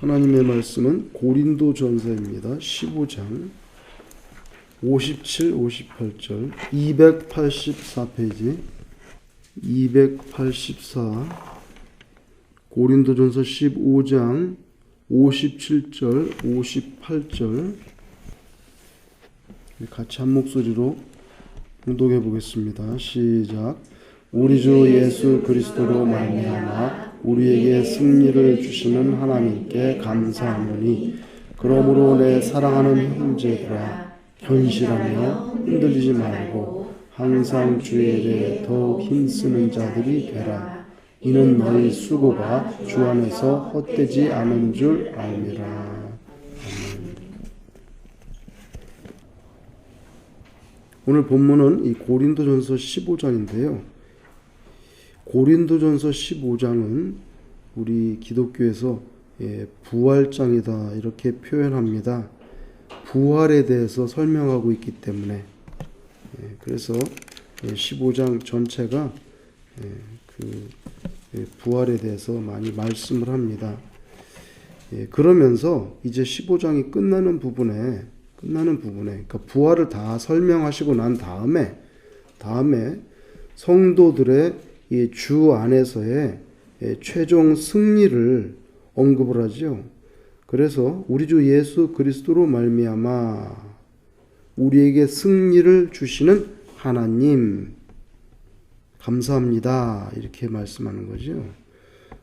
하나님의 말씀은 고린도전서입니다. 15장 57, 58절 284페이지 284 고린도전서 15장 57절 58절 같이 한 목소리로 봉독해 보겠습니다. 시작. 우리 주 예수 그리스도로 말미암아 우리에게 승리를 주시는 하나님께 감사하노니 그러므로 내 사랑하는 형제들아 견실하며 흔들리지 말고 항상 주의 일에 더욱 힘쓰는 자들이 되라. 이는 너희 수고가 주 안에서 헛되지 않은 줄 알미라. 아멘. 오늘 본문은 이 고린도전서 15장인데요. 고린도전서 15장은 우리 기독교에서 부활장이다 이렇게 표현합니다. 부활에 대해서 설명하고 있기 때문에 그래서 15장 전체가 그 부활에 대해서 많이 말씀을 합니다. 그러면서 이제 15장이 끝나는 부분에 그러니까 부활을 다 설명하시고 난 다음에 성도들의 이 주 안에서의 최종 승리를 언급을 하죠. 그래서 우리 주 예수 그리스도로 말미암아 우리에게 승리를 주시는 하나님 감사합니다. 이렇게 말씀하는 거죠.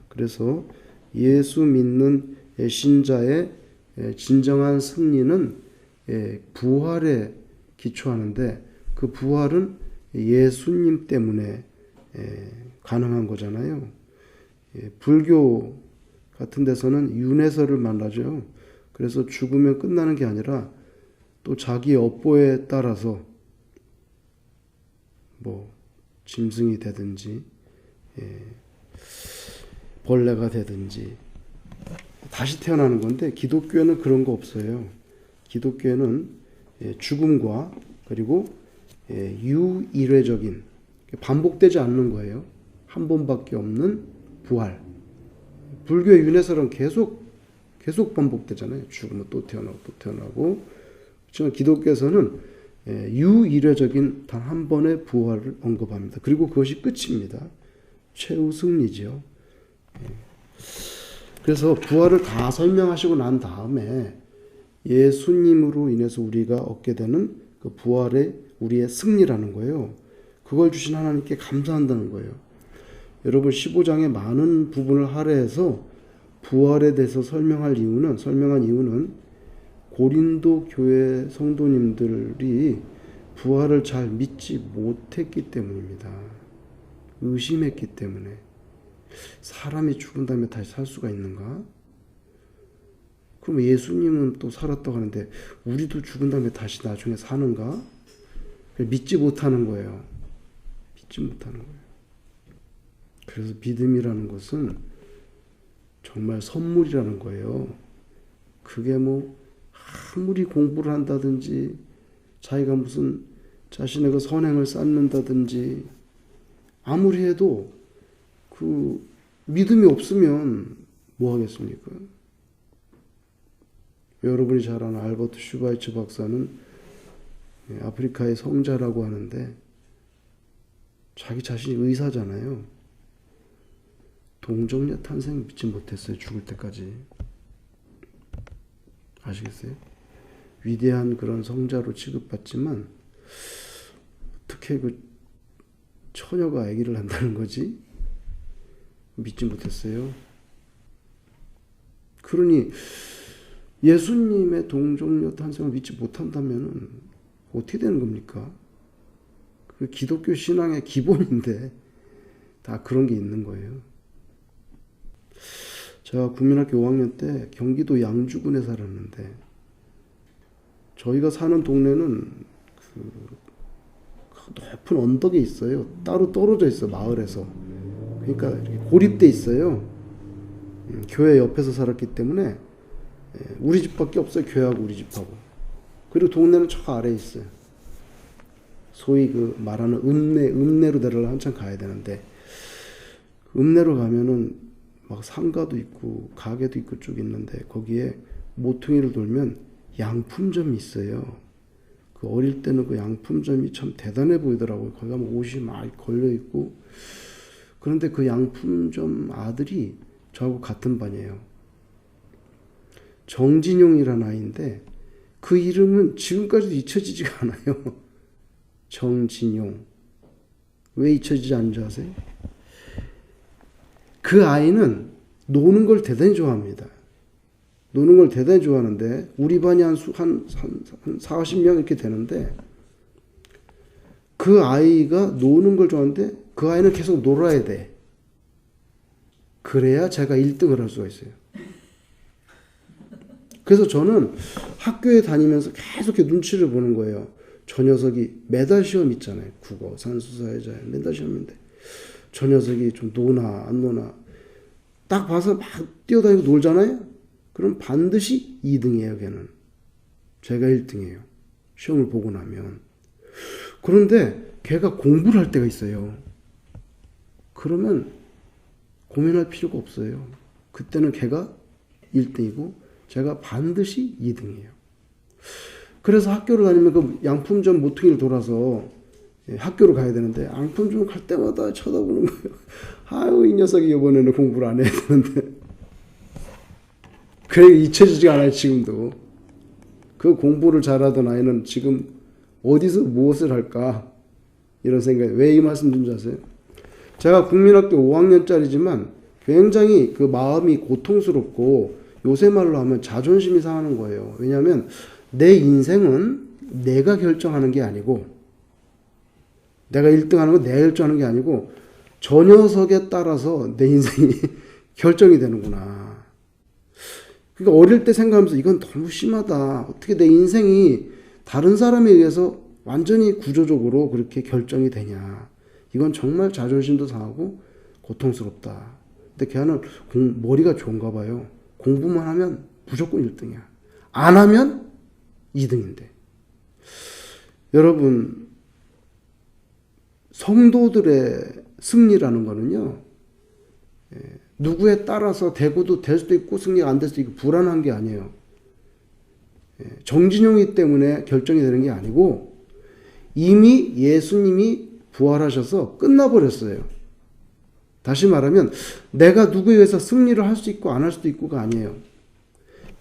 그래서 예수 믿는 신자의 진정한 승리는 부활에 기초하는데 그 부활은 예수님 때문에 가능한 거잖아요. 불교 같은 데서는 윤회설을 말하죠. 그래서 죽으면 끝나는 게 아니라 또 자기 업보에 따라서 뭐 짐승이 되든지 벌레가 되든지 다시 태어나는 건데 기독교에는 그런 거 없어요. 기독교에는 죽음과 그리고 유일회적인 반복되지 않는 거예요. 한 번밖에 없는 부활. 불교의 윤회설은 계속 반복되잖아요. 죽으면 또 태어나고. 그렇지만 기독교에서는 유일회적인 단 한 번의 부활을 언급합니다. 그리고 그것이 끝입니다. 최후 승리죠. 그래서 부활을 다 설명하시고 난 다음에 예수님으로 인해서 우리가 얻게 되는 그 부활의 우리의 승리라는 거예요. 그걸 주신 하나님께 감사한다는 거예요. 여러분 15장의 많은 부분을 할애해서 부활에 대해서 설명한 이유는 고린도 교회 성도님들이 부활을 잘 믿지 못했기 때문입니다. 의심했기 때문에. 사람이 죽은 다음에 다시 살 수가 있는가? 그럼 예수님은 또 살았다고 하는데 우리도 죽은 다음에 다시 나중에 사는가? 믿지 못하는 거예요. 믿지 못하는 거예요. 그래서 믿음이라는 것은 정말 선물이라는 거예요. 그게 뭐 아무리 공부를 한다든지 자기가 무슨 자신의 그 선행을 쌓는다든지 아무리 해도 그 믿음이 없으면 뭐 하겠습니까? 여러분이 잘 아는 알버트 슈바이처 박사는 아프리카의 성자라고 하는데 자기 자신이 의사잖아요. 동정녀 탄생 믿지 못했어요. 죽을 때까지. 아시겠어요? 위대한 그런 성자로 취급받지만 어떻게 그 처녀가 아기를 한다는 거지? 믿지 못했어요. 그러니 예수님의 동정녀 탄생을 믿지 못한다면 어떻게 되는 겁니까? 그 기독교 신앙의 기본인데 다 그런 게 있는 거예요. 제가 국민학교 5학년 때 경기도 양주군에 살았는데 저희가 사는 동네는 그 높은 언덕에 있어요. 따로 떨어져 있어요. 마을에서. 그러니까 이렇게 고립돼 있어요. 교회 옆에서 살았기 때문에 우리 집밖에 없어요. 교회하고 우리 집하고. 그리고 동네는 저 아래에 있어요. 소위 그 말하는 읍내로 내려가 한참 가야 되는데 읍내로 가면은 막 상가도 있고 가게도 있고 쭉 있는데 거기에 모퉁이를 돌면 양품점이 있어요. 그 어릴 때는 그 양품점이 참 대단해 보이더라고요. 거기 가면 옷이 막 걸려 있고. 그런데 그 양품점 아들이 저하고 같은 반이에요. 정진용이라는 아이인데 그 이름은 지금까지도 잊혀지지가 않아요. 정진용. 왜 잊혀지지 않는 줄 아세요? 그 아이는 노는 걸 대단히 좋아합니다. 노는 걸 대단히 좋아하는데 우리 반이 한 40명 이렇게 되는데 그 아이가 노는 걸 좋아하는데 그 아이는 계속 놀아야 돼. 그래야 제가 1등을 할 수가 있어요. 그래서 저는 학교에 다니면서 계속 이렇게 눈치를 보는 거예요. 저 녀석이 매달 시험 있잖아요. 국어, 산수, 사회자 매달 시험인데 저 녀석이 좀 노나 안 노나 딱 봐서 막 뛰어다니고 놀잖아요. 그럼 반드시 2등이에요. 걔는. 제가 1등이에요. 시험을 보고 나면. 그런데 걔가 공부를 할 때가 있어요. 그러면 고민할 필요가 없어요. 그때는 걔가 1등이고 제가 반드시 2등이에요. 그래서 학교를 다니면 그 양품점 모퉁이를 돌아서 학교를 가야 되는데 양품점 갈 때마다 쳐다보는 거예요. 아유, 이 녀석이 이번에는 공부를 안 해야 되는데. 그래 잊혀지지가 않아요. 지금도. 그 공부를 잘하던 아이는 지금 어디서 무엇을 할까 이런 생각이. 왜 이 말씀 좀 아세요? 제가 국민학교 5학년짜리지만 굉장히 그 마음이 고통스럽고 요새 말로 하면 자존심이 상하는 거예요. 왜냐하면 내 인생은 내가 결정하는 게 아니고 내가 1등하는 건 내가 결정하는 게 아니고 저 녀석에 따라서 내 인생이 결정이 되는구나. 그러니까 어릴 때 생각하면서 이건 너무 심하다. 어떻게 내 인생이 다른 사람에 의해서 완전히 구조적으로 그렇게 결정이 되냐. 이건 정말 자존심도 상하고 고통스럽다. 근데 걔는 머리가 좋은가 봐요. 공부만 하면 무조건 1등이야. 안 하면 2등인데. 여러분, 성도들의 승리라는 거는요, 누구에 따라서 되고도 될 수도 있고 승리가 안 될 수도 있고 불안한 게 아니에요. 정진용이 때문에 결정이 되는 게 아니고 이미 예수님이 부활하셔서 끝나버렸어요. 다시 말하면 내가 누구에 의해서 승리를 할 수 있고 안 할 수도 있고가 아니에요.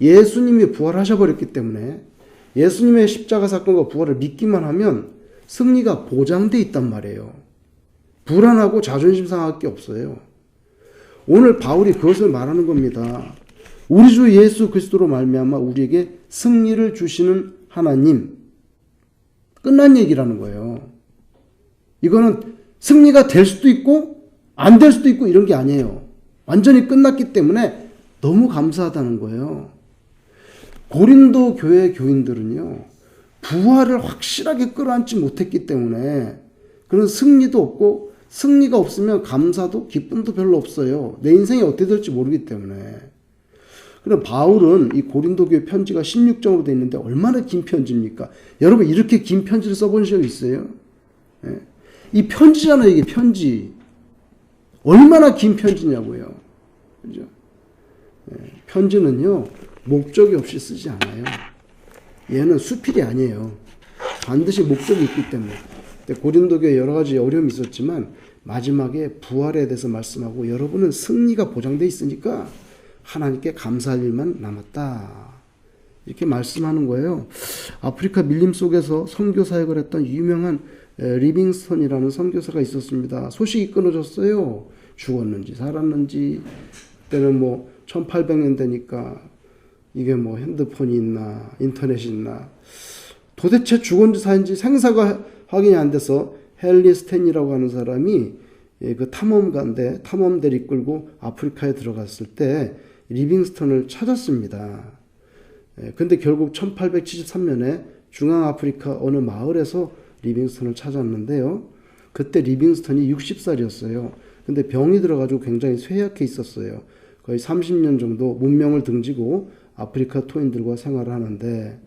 예수님이 부활하셔버렸기 때문에 예수님의 십자가 사건과 부활을 믿기만 하면 승리가 보장돼 있단 말이에요. 불안하고 자존심 상할 게 없어요. 오늘 바울이 그것을 말하는 겁니다. 우리 주 예수 그리스도로 말미암아 우리에게 승리를 주시는 하나님. 끝난 얘기라는 거예요. 이거는 승리가 될 수도 있고 안 될 수도 있고 이런 게 아니에요. 완전히 끝났기 때문에 너무 감사하다는 거예요. 고린도 교회 교인들은요, 부활을 확실하게 끌어안지 못했기 때문에 그런 승리도 없고 승리가 없으면 감사도 기쁨도 별로 없어요. 내 인생이 어떻게 될지 모르기 때문에. 그럼 바울은 이 고린도 교회 편지가 16장으로 되어 있는데 얼마나 긴 편지입니까? 여러분 이렇게 긴 편지를 써본 적 있어요? 예. 이 편지잖아요. 이게 편지. 얼마나 긴 편지냐고요. 그죠? 예. 편지는요, 목적이 없이 쓰지 않아요. 얘는 수필이 아니에요. 반드시 목적이 있기 때문에. 고린도 교회 여러 가지 어려움이 있었지만 마지막에 부활에 대해서 말씀하고 여러분은 승리가 보장되어 있으니까 하나님께 감사할 일만 남았다. 이렇게 말씀하는 거예요. 아프리카 밀림 속에서 선교 사역을 했던 유명한 리빙스턴이라는 선교사가 있었습니다. 소식이 끊어졌어요. 죽었는지 살았는지. 그때는 뭐 1800년대니까 이게 뭐 핸드폰이 있나 인터넷이 있나 도대체 죽었는지 사는지 생사가 확인이 안 돼서 헨리 스탠이라고 하는 사람이 그 탐험가인데 탐험대를 이끌고 아프리카에 들어갔을 때 리빙스턴을 찾았습니다. 근데 결국 1873년에 중앙아프리카 어느 마을에서 리빙스턴을 찾았는데요. 그때 리빙스턴이 60살이었어요. 근데 병이 들어가지고 굉장히 쇠약해 있었어요. 거의 30년 정도 문명을 등지고 아프리카 토인들과 생활을 하는데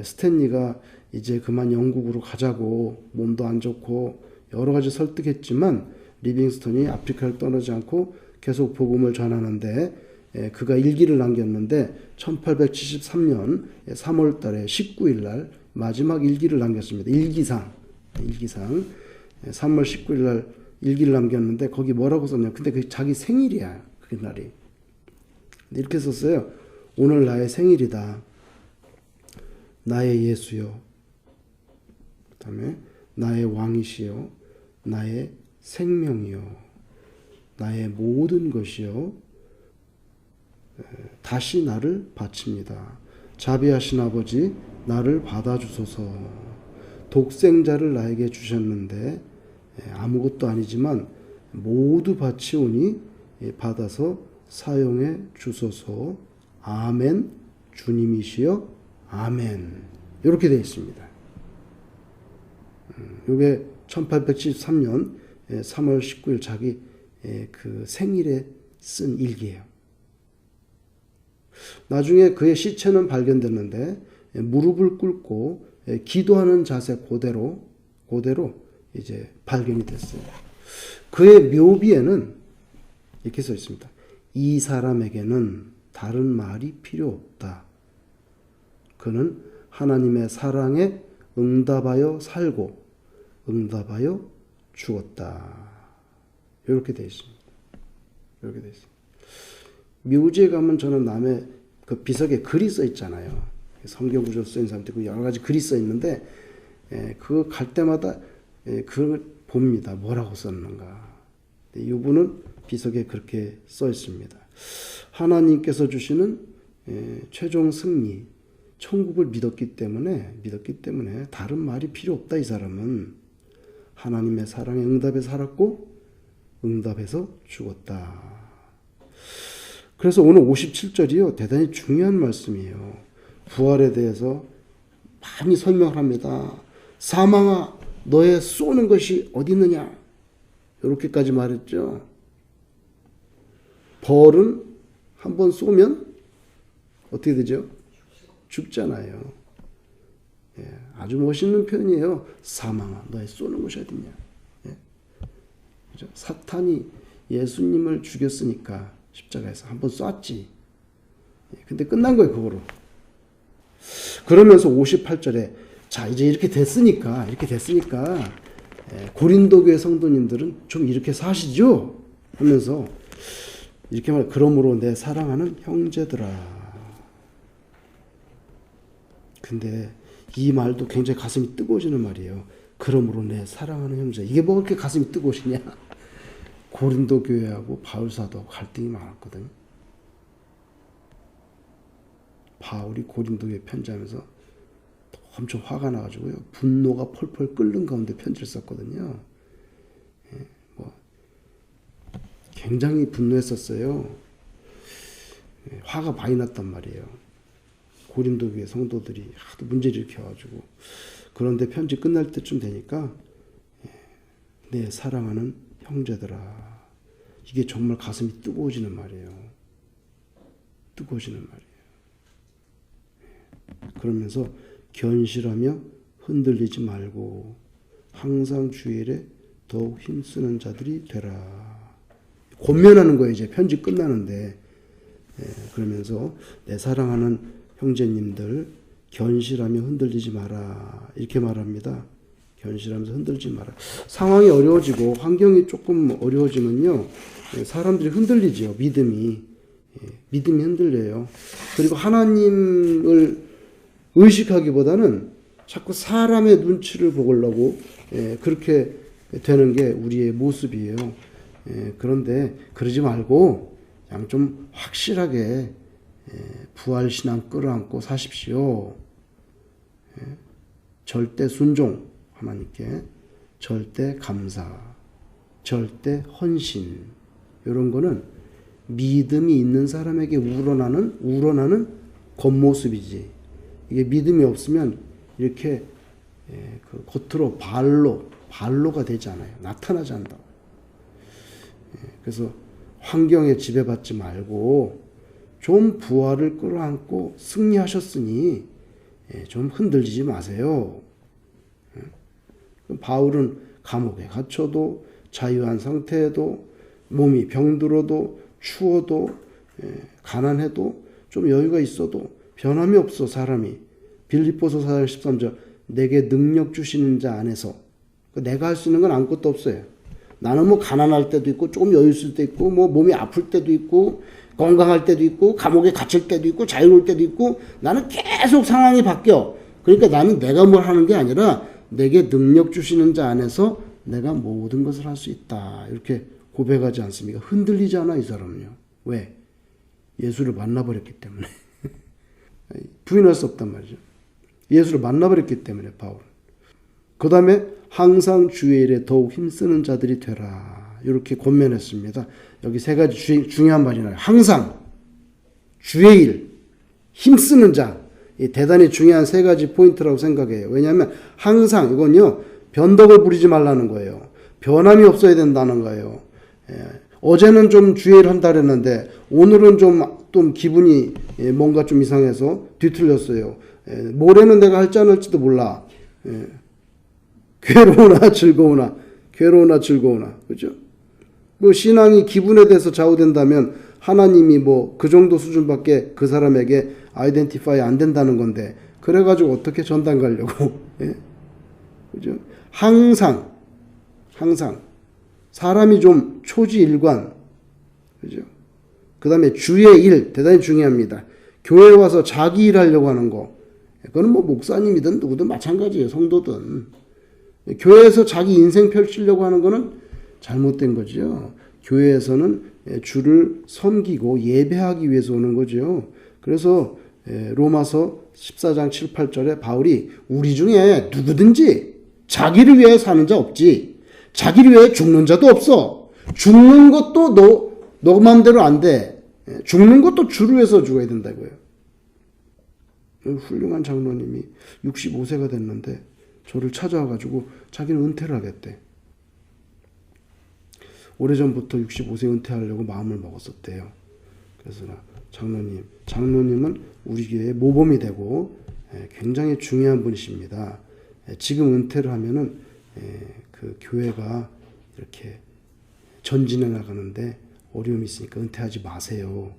스탠리가 이제 그만 영국으로 가자고 몸도 안 좋고 여러 가지 설득했지만 리빙스턴이 아프리카를 떠나지 않고 계속 복음을 전하는데 그가 일기를 남겼는데 1873년 3월 달에 19일 날 마지막 일기를 남겼습니다. 일기상 3월 19일 날 일기를 남겼는데 거기 뭐라고 썼냐. 근데 그 자기 생일이야. 그 날이. 이렇게 썼어요. 오늘 나의 생일이다. 나의 예수여. 그 다음에 나의 왕이시여. 나의 생명이여. 나의 모든 것이여. 다시 나를 바칩니다. 자비하신 아버지 나를 받아주소서. 독생자를 나에게 주셨는데 아무것도 아니지만 모두 바치오니 받아서 사용해 주소서. 아멘. 주님이시여. 아멘. 이렇게 되어 있습니다. 이게 1873년 3월 19일 자기 그 생일에 쓴 일기예요. 나중에 그의 시체는 발견됐는데 무릎을 꿇고 기도하는 자세 그대로 이제 발견이 됐어요. 그의 묘비에는 이렇게 써 있습니다. 이 사람에게는 다른 말이 필요 없다. 그는 하나님의 사랑에 응답하여 살고 응답하여 죽었다. 이렇게 되어 있습니다. 이렇게 되어 있습니다. 묘지에 가면 저는 남의 그 비석에 글이 써 있잖아요. 성경 구절 쓰인 사람도 있고 여러 가지 글이 써 있는데 그거 갈 때마다 그걸 봅니다. 뭐라고 썼는가. 이분은 비석에 그렇게 써 있습니다. 하나님께서 주시는 최종 승리, 천국을 믿었기 때문에 다른 말이 필요 없다. 이 사람은 하나님의 사랑에 응답에 살았고 응답해서 죽었다. 그래서 오늘 57절이요. 대단히 중요한 말씀이에요. 부활에 대해서 많이 설명을 합니다. 사망아 너의 쏘는 것이 어디 있느냐. 이렇게까지 말했죠. 벌은 한번 쏘면 어떻게 되죠? 죽잖아요. 아주 멋있는 표현이에요. 사망아 너의 쏘는 것이 어디 있냐. 그렇죠? 사탄이 예수님을 죽였으니까 십자가에서 한번 쐈지. 근데 끝난 거예요, 그거로. 그러면서 58절에 자, 이제 이렇게 됐으니까 고린도 교회 성도님들은 좀 이렇게 사시죠? 하면서 이렇게 말, 그러므로 내 사랑하는 형제들아. 근데 이 말도 굉장히 가슴이 뜨거워지는 말이에요. 그러므로 내 사랑하는 형제. 이게 뭐 그렇게 가슴이 뜨거워지냐? 고린도 교회하고 바울 사도하고 갈등이 많았거든요. 바울이 고린도 교회 편지하면서 엄청 화가 나가지고요. 분노가 펄펄 끓는 가운데 편지를 썼거든요. 굉장히 분노했었어요. 화가 많이 났단 말이에요. 고린도 교회 성도들이 하도 문제를 일으켜가지고. 그런데 편지 끝날 때쯤 되니까 내 사랑하는 형제들아. 이게 정말 가슴이 뜨거워지는 말이에요. 뜨거워지는 말이에요. 그러면서 견실하며 흔들리지 말고 항상 주일에 더욱 힘쓰는 자들이 되라. 권면하는 거예요. 이제 편지 끝나는데. 그러면서 내 사랑하는 형제님들 견실하며 흔들리지 마라. 이렇게 말합니다. 견실하면서 흔들지 마라. 상황이 어려워지고 환경이 조금 어려워지면요. 사람들이 흔들리죠. 믿음이 흔들려요. 그리고 하나님을 의식하기보다는 자꾸 사람의 눈치를 보려고 그렇게 되는 게 우리의 모습이에요. 그런데 그러지 말고 그냥 좀 확실하게 부활신앙 끌어안고 사십시오. 절대 순종 하나님께, 절대 감사, 절대 헌신, 이런 거는 믿음이 있는 사람에게 우러나는 겉모습이지. 이게 믿음이 없으면 이렇게 그 겉으로 발로가 되지 않아요. 나타나지 않는다. 그래서 환경에 지배받지 말고 좀 부활을 끌어안고 승리하셨으니 좀 흔들리지 마세요. 바울은 감옥에 갇혀도 자유한 상태에도 몸이 병들어도 추워도 가난해도 좀 여유가 있어도 변함이 없어 사람이. 빌립보서 4장 13절 내게 능력 주시는 자 안에서 내가 할 수 있는 건 아무것도 없어요. 나는 뭐 가난할 때도 있고 조금 여유 있을 때 있고 뭐 몸이 아플 때도 있고 건강할 때도 있고 감옥에 갇힐 때도 있고 자유로울 때도 있고 나는 계속 상황이 바뀌어. 그러니까 나는 내가 뭘 하는 게 아니라 내게 능력 주시는 자 안에서 내가 모든 것을 할 수 있다. 이렇게 고백하지 않습니까? 흔들리지 않아 이 사람은요. 왜? 예수를 만나버렸기 때문에. 부인할 수 없단 말이죠. 예수를 만나버렸기 때문에 바울은. 그 다음에 항상 주의 일에 더욱 힘쓰는 자들이 되라. 이렇게 권면했습니다. 여기 세 가지 중요한 말이 나요. 항상 주의 일, 힘쓰는 자. 이 대단히 중요한 세 가지 포인트라고 생각해요. 왜냐하면 항상 이건요. 변덕을 부리지 말라는 거예요. 변함이 없어야 된다는 거예요. 어제는 좀 주의 일 한다 그랬는데 오늘은 좀 기분이 뭔가 좀 이상해서 뒤틀렸어요. 모레는 내가 할지 안 할지도 몰라. 괴로우나 즐거우나 그죠? 뭐 신앙이 기분에 대해서 좌우된다면 하나님이 뭐 그 정도 수준밖에 그 사람에게 아이덴티파이 안 된다는 건데 그래가지고 어떻게 전당 가려고? 그죠? 항상 사람이 좀 초지일관, 그죠? 그 다음에 주의 일 대단히 중요합니다. 교회 와서 자기 일 하려고 하는 거, 그거는 뭐 목사님이든 누구든 마찬가지예요. 성도든 교회에서 자기 인생 펼치려고 하는 거는 잘못된 거죠. 교회에서는 주를 섬기고 예배하기 위해서 오는 거죠. 그래서 로마서 14장 7, 8절에 바울이 우리 중에 누구든지 자기를 위해 사는 자 없지. 자기를 위해 죽는 자도 없어. 죽는 것도 너 맘대로 안 돼. 죽는 것도 주를 위해서 죽어야 된다고요. 훌륭한 장로님이 65세가 됐는데 저를 찾아와가지고 자기는 은퇴를 하겠대. 오래전부터 65세 은퇴하려고 마음을 먹었었대요. 그래서 장로님은 우리 교회의 모범이 되고 굉장히 중요한 분이십니다. 지금 은퇴를 하면은 그 교회가 이렇게 전진해 나가는데 어려움이 있으니까 은퇴하지 마세요.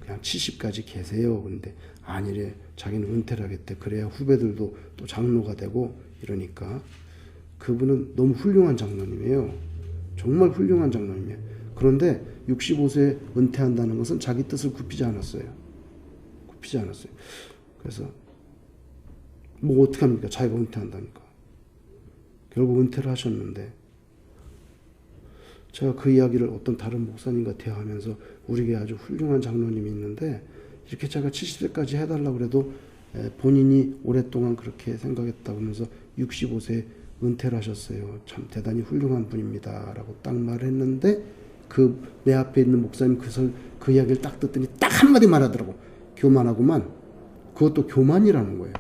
그냥 70까지 계세요. 근데 아니래. 자기는 은퇴를 하겠대. 그래야 후배들도 또 장로가 되고 이러니까. 그분은 너무 훌륭한 장로님이에요. 정말 훌륭한 장로님이에요. 그런데 65세에 은퇴한다는 것은 자기 뜻을 굽히지 않았어요. 그래서 뭐 어떻게 합니까? 자기가 은퇴한다니까. 결국 은퇴를 하셨는데 제가 그 이야기를 어떤 다른 목사님과 대화하면서 우리 교회에 아주 훌륭한 장로님이 있는데 이렇게 제가 70세까지 해달라고 그래도 본인이 오랫동안 그렇게 생각했다고 하면서 65세에 은퇴를 하셨어요. 참 대단히 훌륭한 분입니다. 라고 딱 말을 했는데 내 앞에 있는 목사님 그 이야기를 딱 듣더니 딱 한마디 말하더라고. 교만하구만. 그것도 교만이라는 거예요.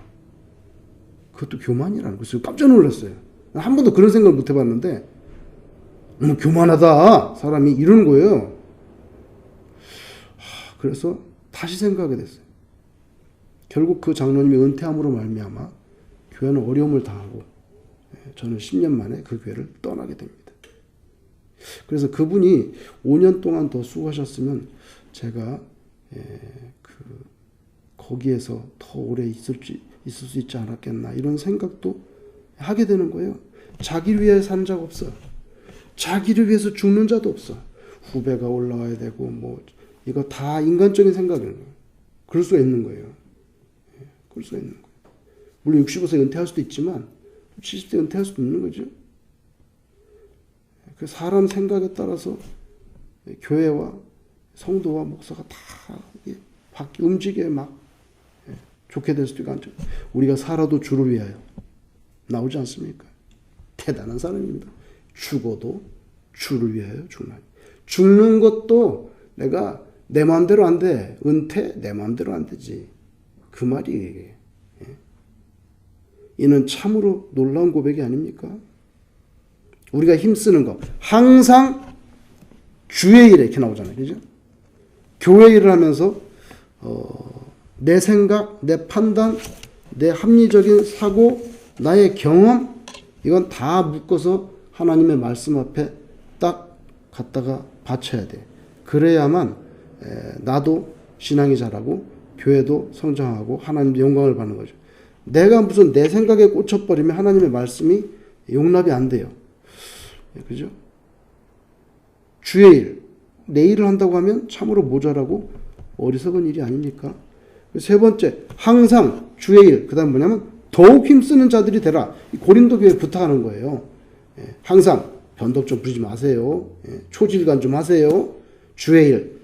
그래서 깜짝 놀랐어요. 한 번도 그런 생각을 못 해봤는데 교만하다 사람이 이러는 거예요. 그래서 다시 생각하게 됐어요. 결국 그 장로님이 은퇴함으로 말미암아 교회는 어려움을 당하고 저는 10년 만에 그 교회를 떠나게 됩니다. 그래서 그분이 5년 동안 더 수고하셨으면 제가 거기에서 더 오래 있을 수 있지 않았겠나 이런 생각도 하게 되는 거예요. 자기를 위해 사는 자가 없어. 자기를 위해서 죽는 자도 없어. 후배가 올라와야 되고 뭐 이거 다 인간적인 생각이에요. 그럴 수가 있는 거예요. 물론 65세 은퇴할 수도 있지만 70세 은퇴할 수도 있는 거죠. 그 사람 생각에 따라서 교회와 성도와 목사가 다 움직여 막 좋게 될 수도 있고 우리가 살아도 주를 위하여 나오지 않습니까? 대단한 사람입니다. 죽어도 주를 위하여 죽는 것도 내가 내 마음대로 안 돼. 은퇴 내 마음대로 안 되지. 그 말이 이는 참으로 놀라운 고백이 아닙니까? 우리가 힘쓰는 거 항상 주의 일에 이렇게 나오잖아요. 그죠? 교회 일을 하면서 내 생각, 내 판단, 내 합리적인 사고, 나의 경험 이건 다 묶어서 하나님의 말씀 앞에 딱 갖다가 바쳐야 돼. 그래야만 나도 신앙이 자라고 교회도 성장하고 하나님 영광을 받는 거죠. 내가 무슨 내 생각에 꽂혀버리면 하나님의 말씀이 용납이 안 돼요. 그죠? 주의 일, 내 일을 한다고 하면 참으로 모자라고 어리석은 일이 아닙니까? 세 번째, 항상 주의 일, 그 다음 뭐냐면 더욱 힘쓰는 자들이 되라. 고린도 교회에 부탁하는 거예요. 항상 변덕 좀 부리지 마세요. 초질간 좀 하세요. 주의 일.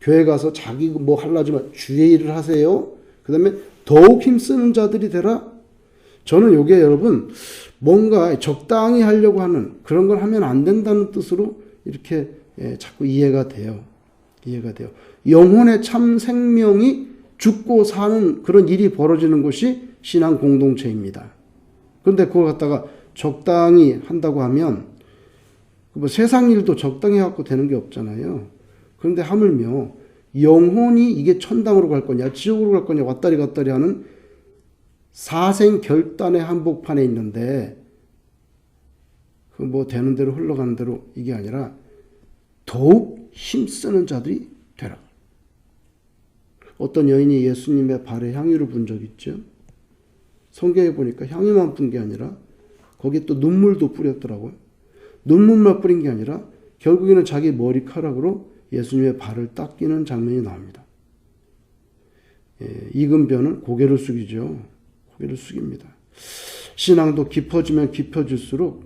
교회 가서 자기 뭐 하려지만 주의 일을 하세요. 그 다음에 더욱 힘쓰는 자들이 되라. 저는 이게 여러분 뭔가 적당히 하려고 하는 그런 걸 하면 안 된다는 뜻으로 이렇게 자꾸 이해가 돼요. 영혼의 참 생명이 죽고 사는 그런 일이 벌어지는 곳이 신앙 공동체입니다. 그런데 그걸 갖다가 적당히 한다고 하면 뭐 세상 일도 적당히 갖고 되는 게 없잖아요. 그런데 하물며 영혼이 이게 천당으로 갈 거냐 지옥으로 갈 거냐 왔다리 갔다리 하는 사생 결단의 한복판에 있는데 그 뭐 되는 대로 흘러가는 대로 이게 아니라 더욱 힘쓰는 자들이 되라. 어떤 여인이 예수님의 발에 향유를 분 적 있죠. 성경에 보니까 향유만 푼 게 아니라 거기에 또 눈물도 뿌렸더라고요. 눈물만 뿌린 게 아니라 결국에는 자기 머리카락으로 예수님의 발을 닦이는 장면이 나옵니다. 이근변은 고개를 숙이죠. 고개를 숙입니다. 신앙도 깊어지면 깊어질수록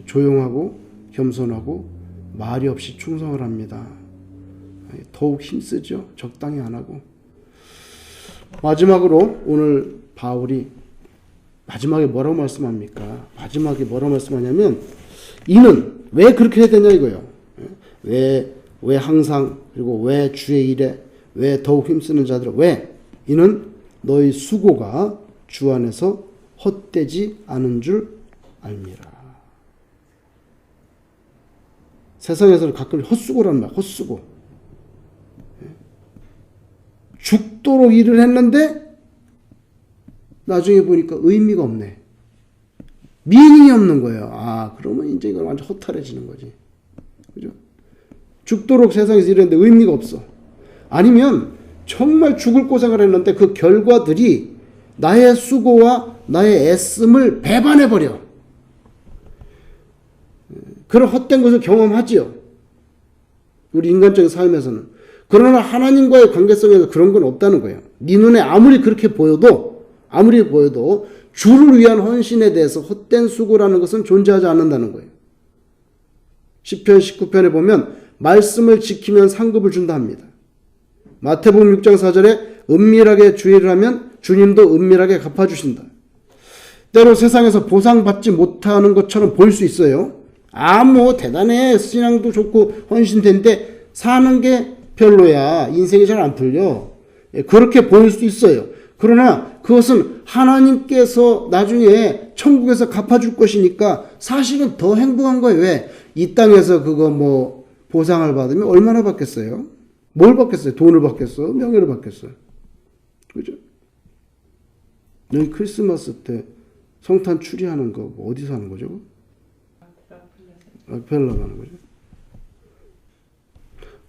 조용하고 겸손하고 말이 없이 충성을 합니다. 더욱 힘쓰죠. 적당히 안 하고. 마지막으로 오늘 바울이 마지막에 뭐라고 말씀합니까? 마지막에 뭐라고 말씀하냐면 이는 왜 그렇게 해야 되냐 이거예요. 왜 항상 그리고 왜 주의 일에 왜 더욱 힘쓰는 자들 왜 이는 너희 수고가 주 안에서 헛되지 않은 줄 알미라. 세상에서는 가끔 헛수고라는 말, 헛수고. 죽도록 일을 했는데 나중에 보니까 의미가 없네. 미닝이 없는 거예요. 아, 그러면 이제 이건 완전 허탈해지는 거지. 그죠? 죽도록 세상에서 일했는데 의미가 없어. 아니면 정말 죽을 고생을 했는데 그 결과들이 나의 수고와 나의 애씀을 배반해버려. 그런 헛된 것을 경험하지요. 우리 인간적인 삶에서는. 그러나 하나님과의 관계성에서 그런 건 없다는 거예요. 네 눈에 아무리 보여도 주를 위한 헌신에 대해서 헛된 수고라는 것은 존재하지 않는다는 거예요. 시편 19편에 보면 말씀을 지키면 상급을 준다 합니다. 마태복음 6장 4절에 은밀하게 주의를 하면 주님도 은밀하게 갚아주신다. 때로 세상에서 보상받지 못하는 것처럼 보일 수 있어요. 뭐 대단해. 신앙도 좋고 헌신된데 사는 게 별로야. 인생이 잘 안 풀려. 그렇게 보일 수 있어요. 그러나 그것은 하나님께서 나중에 천국에서 갚아줄 것이니까 사실은 더 행복한 거예요. 왜? 이 땅에서 그거 뭐 보상을 받으면 얼마나 받겠어요? 뭘 받겠어요? 돈을 받겠어? 명예를 받겠어요? 그죠? 여기 크리스마스 때 성탄 추리하는 거 어디서 하는 거죠? 락펠러 가는 거죠.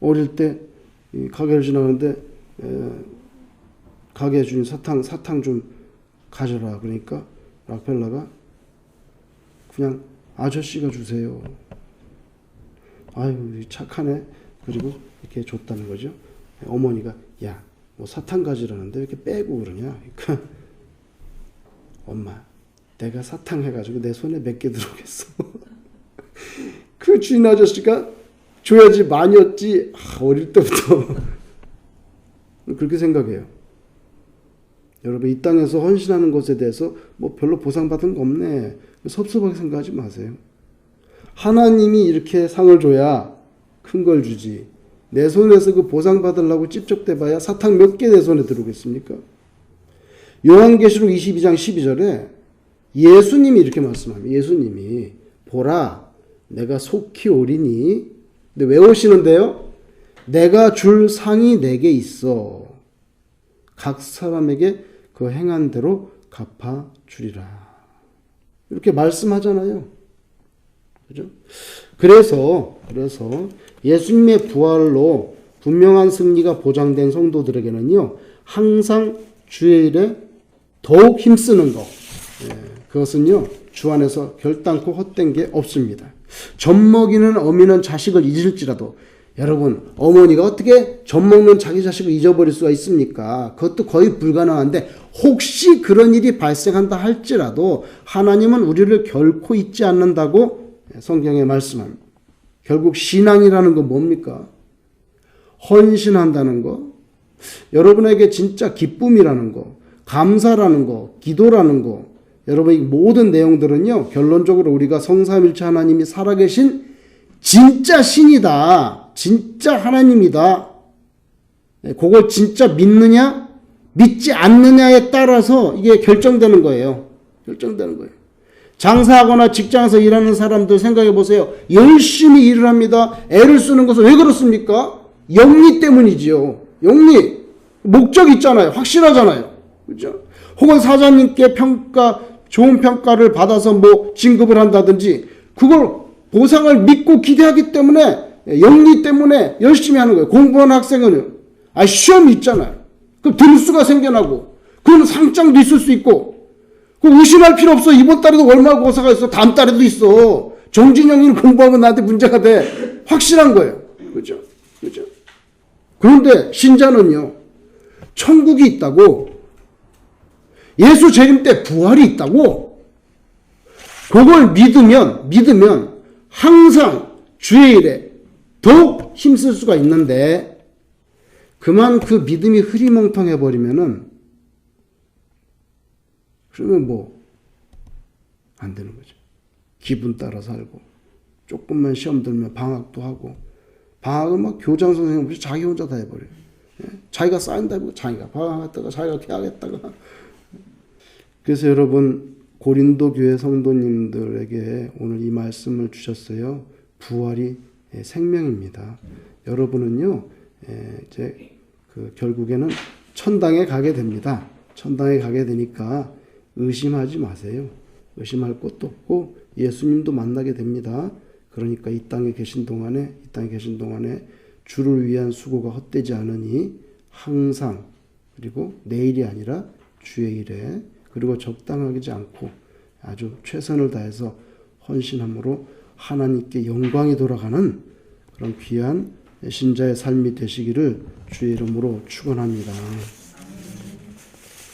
어릴 때 가게를 지나가는데 가게 주인 사탕 좀 가져라 그러니까 락펠러가 그냥 아저씨가 주세요. 아유 착하네. 그리고 이렇게 줬다는 거죠. 어머니가 야 뭐 사탕 가지라는데 왜 이렇게 빼고 그러냐. 그러니까 엄마 내가 사탕 해가지고 내 손에 몇 개 들어오겠어. 그 주인 아저씨가 줘야지 많이었지. 어릴 때부터 그렇게 생각해요. 여러분 이 땅에서 헌신하는 것에 대해서 뭐 별로 보상받은 거 없네. 섭섭하게 생각하지 마세요. 하나님이 이렇게 상을 줘야 큰 걸 주지. 내 손에서 그 보상받으려고 찝쩍대봐야 사탕 몇 개 내 손에 들어오겠습니까? 요한계시록 22장 12절에 예수님이 이렇게 말씀합니다. 예수님이 보라 내가 속히 오리니 근데 왜 오시는데요? 내가 줄 상이 내게 있어. 각 사람에게 그 행한 대로 갚아주리라. 이렇게 말씀하잖아요. 그죠? 그래서 예수님의 부활로 분명한 승리가 보장된 성도들에게는요, 항상 주의 일에 더욱 힘쓰는 것, 그것은요, 주 안에서 결단코 헛된 게 없습니다. 젖먹이는 어미는 자식을 잊을지라도, 여러분, 어머니가 어떻게 젖먹는 자기 자식을 잊어버릴 수가 있습니까? 그것도 거의 불가능한데, 혹시 그런 일이 발생한다 할지라도 하나님은 우리를 결코 잊지 않는다고 성경에 말씀합니다. 결국 신앙이라는 건 뭡니까? 헌신한다는 거, 여러분에게 진짜 기쁨이라는 거, 감사라는 거, 기도라는 거, 여러분 이 모든 내용들은요, 결론적으로 우리가 성삼일체 하나님이 살아계신 진짜 신이다, 진짜 하나님이다, 그걸 진짜 믿느냐 믿지 않느냐에 따라서 이게 결정되는 거예요. 결정되는 거예요. 장사하거나 직장에서 일하는 사람들 생각해 보세요. 열심히 일을 합니다. 애를 쓰는 것은 왜 그렇습니까? 영리 때문이지요. 영리. 목적 있잖아요. 확실하잖아요. 그죠? 혹은 사장님께 좋은 평가를 받아서 뭐 진급을 한다든지, 그걸 보상을 믿고 기대하기 때문에, 영리 때문에 열심히 하는 거예요. 공부하는 학생은 시험이 있잖아요. 그럼 등수가 생겨나고, 그럼 상장도 있을 수 있고, 의심할 필요 없어. 이번 달에도 얼마 고사가 있어. 다음 달에도 있어. 정진영이는 공부하면 나한테 문제가 돼. 확실한 거예요. 그죠? 그죠? 그런데 신자는요, 천국이 있다고, 예수 재림 때 부활이 있다고, 그걸 믿으면 항상 주의 일에 더욱 힘쓸 수가 있는데, 그만 그 믿음이 흐리멍텅해 버리면은, 그러면 안 되는 거죠. 기분 따라 살고, 조금만 시험 들면 방학도 하고, 방학은 막 교장 선생님 없이 자기 혼자 다 해버려요. 자기가 쌓인다 해보고, 자기가 방학했다가, 자기가 계약했다가. 그래서 여러분, 고린도 교회 성도님들에게 오늘 이 말씀을 주셨어요. 부활이 생명입니다. 여러분은요, 이제 결국에는 천당에 가게 됩니다. 천당에 가게 되니까 의심하지 마세요. 의심할 것도 없고 예수님도 만나게 됩니다. 그러니까 이 땅에 계신 동안에 주를 위한 수고가 헛되지 않으니 항상, 그리고 내일이 아니라 주의 일에, 그리고 적당하지 않고 아주 최선을 다해서 헌신함으로 하나님께 영광이 돌아가는 그런 귀한 신자의 삶이 되시기를 주의 이름으로 축원합니다.